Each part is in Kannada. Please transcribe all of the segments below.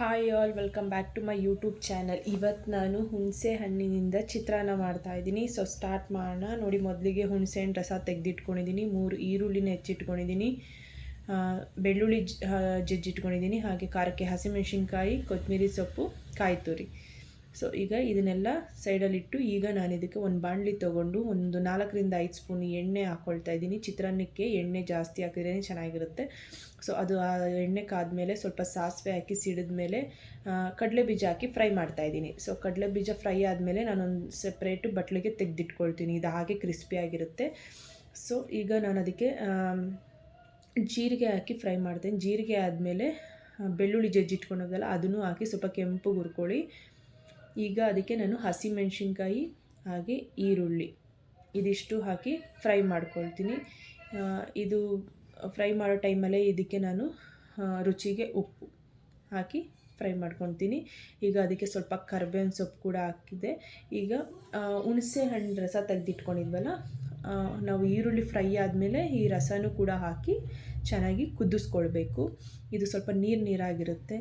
Hi all, welcome back to my YouTube channel. ಇವತ್ತು ನಾನು ಹುಣಸೆ ಹಣ್ಣಿನಿಂದ ಚಿತ್ರಾನ್ನ ಮಾಡ್ತಾಯಿದ್ದೀನಿ. ಸೊ ಸ್ಟಾರ್ಟ್ ಮಾಡೋಣ. ನೋಡಿ, ಮೊದಲಿಗೆ ಹುಣಸೆ ಹಣ್ಣು ರಸ ತೆಗೆದಿಟ್ಕೊಂಡಿದ್ದೀನಿ. 3 ಈರುಳ್ಳಿನ ಹೆಚ್ಚಿಟ್ಕೊಂಡಿದ್ದೀನಿ, ಬೆಳ್ಳುಳ್ಳಿ ಜಜ್ಜಿಟ್ಕೊಂಡಿದ್ದೀನಿ, ಹಾಗೆ ಖಾರಕ್ಕೆ ಹಸಿಮೆಣಸಿನ್ಕಾಯಿ, ಕೊತ್ತಂಬರಿ ಸೊಪ್ಪು, ಕಾಯಿ ತುರಿ. ಸೊ ಈಗ ಇದನ್ನೆಲ್ಲ ಸೈಡಲ್ಲಿಟ್ಟು ಈಗ ನಾನು ಇದಕ್ಕೆ ಒಂದು ಬಾಣಲಿ ತೊಗೊಂಡು ಒಂದು 4ರಿಂದ 5 ಸ್ಪೂನ್ ಎಣ್ಣೆ ಹಾಕ್ಕೊಳ್ತಾ ಇದ್ದೀನಿ. ಚಿತ್ರಾನ್ನಕ್ಕೆ ಎಣ್ಣೆ ಜಾಸ್ತಿ ಹಾಕಿದ್ರೇ ಚೆನ್ನಾಗಿರುತ್ತೆ. ಸೊ ಅದು ಆ ಎಣ್ಣೆ ಕಾದ್ಮೇಲೆ ಸ್ವಲ್ಪ ಸಾಸಿವೆ ಹಾಕಿ ಸಿಡಿದ ಮೇಲೆ ಕಡಲೆ ಬೀಜ ಹಾಕಿ ಫ್ರೈ ಮಾಡ್ತಾಯಿದ್ದೀನಿ. ಸೊ ಕಡಲೆ ಬೀಜ ಫ್ರೈ ಆದಮೇಲೆ ನಾನೊಂದು ಸೆಪ್ರೇಟು ಬಟ್ಲಿಗೆ ತೆಗೆದಿಟ್ಕೊಳ್ತೀನಿ. ಇದು ಹಾಗೆ ಕ್ರಿಸ್ಪಿಯಾಗಿರುತ್ತೆ. ಸೊ ಈಗ ನಾನು ಅದಕ್ಕೆ ಜೀರಿಗೆ ಹಾಕಿ ಫ್ರೈ ಮಾಡ್ತೀನಿ. ಜೀರಿಗೆ ಆದಮೇಲೆ ಬೆಳ್ಳುಳ್ಳಿ ಜಜ್ಜಿಟ್ಕೊಂಡೋದಲ್ಲ ಅದನ್ನು ಹಾಕಿ ಸ್ವಲ್ಪ ಕೆಂಪು ಹುರ್ಕೊಳ್ಳಿ. ಈಗ ಅದಕ್ಕೆ ನಾನು ಹಸಿಮೆಣಸಿನ್ಕಾಯಿ ಹಾಗೆ ಈರುಳ್ಳಿ ಇದಿಷ್ಟು ಹಾಕಿ ಫ್ರೈ ಮಾಡ್ಕೊಳ್ತೀನಿ. ಇದು ಫ್ರೈ ಮಾಡೋ ಟೈಮಲ್ಲೇ ಇದಕ್ಕೆ ನಾನು ರುಚಿಗೆ ಉಪ್ಪು ಹಾಕಿ ಫ್ರೈ ಮಾಡ್ಕೊಳ್ತೀನಿ. ಈಗ ಅದಕ್ಕೆ ಸ್ವಲ್ಪ ಕರಿಬೇವಿನ ಸೊಪ್ಪು ಕೂಡ ಹಾಕಿದೆ. ಈಗ ಹುಣಸೆ ಹಣ್ಣು ರಸ ತೆಗೆದಿಟ್ಕೊಂಡಿದ್ವಲ್ಲ, ನಾವು ಈರುಳ್ಳಿ ಫ್ರೈ ಆದಮೇಲೆ ಈ ರಸನೂ ಕೂಡ ಹಾಕಿ ಚೆನ್ನಾಗಿ ಕುದಿಸ್ಕೊಳ್ಬೇಕು. ಇದು ಸ್ವಲ್ಪ ನೀರಾಗಿರುತ್ತೆ.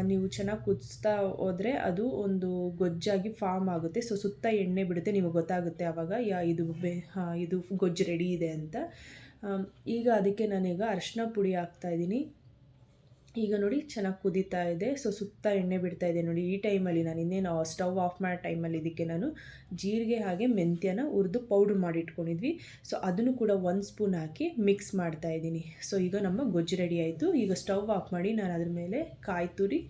ನೀವು ಚೆನ್ನಾಗಿ ಕುದಿಸ್ತಾ ಹೋದರೆ ಅದು ಒಂದು ಗೊಜ್ಜಾಗಿ ಫಾರ್ಮ್ ಆಗುತ್ತೆ. ಸೊ ಸುತ್ತ ಎಣ್ಣೆ ಬಿಡುತ್ತೆ, ನಿಮಗೆ ಗೊತ್ತಾಗುತ್ತೆ ಆವಾಗ ಇದು ಗೊಜ್ಜು ರೆಡಿ ಇದೆ ಅಂತ. ಈಗ ಅದಕ್ಕೆ ನಾನೀಗ ಅರಿಶಿನ ಪುಡಿ ಹಾಕ್ತಾಯಿದ್ದೀನಿ. ಈಗ ನೋಡಿ ಚೆನ್ನಾಗಿ ಕುದೀತಾ ಇದೆ. ಸೊ ಸುತ್ತ ಎಣ್ಣೆ ಬಿಡ್ತಾ ಇದೆ ನೋಡಿ. ಈ ಟೈಮಲ್ಲಿ ನಾನು ಇನ್ನೇನು ಸ್ಟವ್ ಆಫ್ ಮಾಡೋ ಟೈಮಲ್ಲಿ ಇದಕ್ಕೆ ನಾನು ಜೀರಿಗೆ ಹಾಗೆ ಮೆಂತ್ಯನ ಹುರಿದು ಪೌಡ್ರ್ ಮಾಡಿಟ್ಕೊಂಡಿದ್ವಿ. ಸೊ ಅದನ್ನು ಕೂಡ 1 ಸ್ಪೂನ್ ಹಾಕಿ ಮಿಕ್ಸ್ ಮಾಡ್ತಾಯಿದ್ದೀನಿ. ಸೊ ಈಗ ನಮ್ಮ ಗೊಜ್ಜು ರೆಡಿ ಆಯಿತು. ಈಗ ಸ್ಟವ್ ಆಫ್ ಮಾಡಿ ನಾನು ಅದ್ರ ಮೇಲೆ ಕಾಯಿ ತುರಿ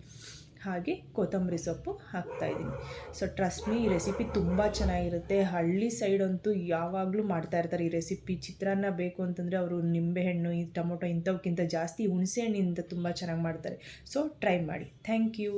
ಹಾಗೆ ಕೊತ್ತಂಬರಿ ಸೊಪ್ಪು ಹಾಕ್ತಾಯಿದ್ದೀನಿ. ಸೊ ಟ್ರಸ್ಟ್ ಮೀ, ಈ ರೆಸಿಪಿ ತುಂಬ ಚೆನ್ನಾಗಿರುತ್ತೆ. ಹಳ್ಳಿ ಸೈಡಂತೂ ಯಾವಾಗಲೂ ಮಾಡ್ತಾಯಿರ್ತಾರೆ ಈ ರೆಸಿಪಿ. ಚಿತ್ರಾನ್ನ ಬೇಕು ಅಂತಂದರೆ ಅವರು ನಿಂಬೆಹಣ್ಣು, ಈ ಟೊಮೊಟೊ ಇಂಥವಕ್ಕಿಂತ ಜಾಸ್ತಿ ಹುಣಸೆ ಹಣ್ಣಿಂದ ತುಂಬ ಚೆನ್ನಾಗಿ ಮಾಡ್ತಾರೆ. ಸೊ ಟ್ರೈ ಮಾಡಿ. Thank you.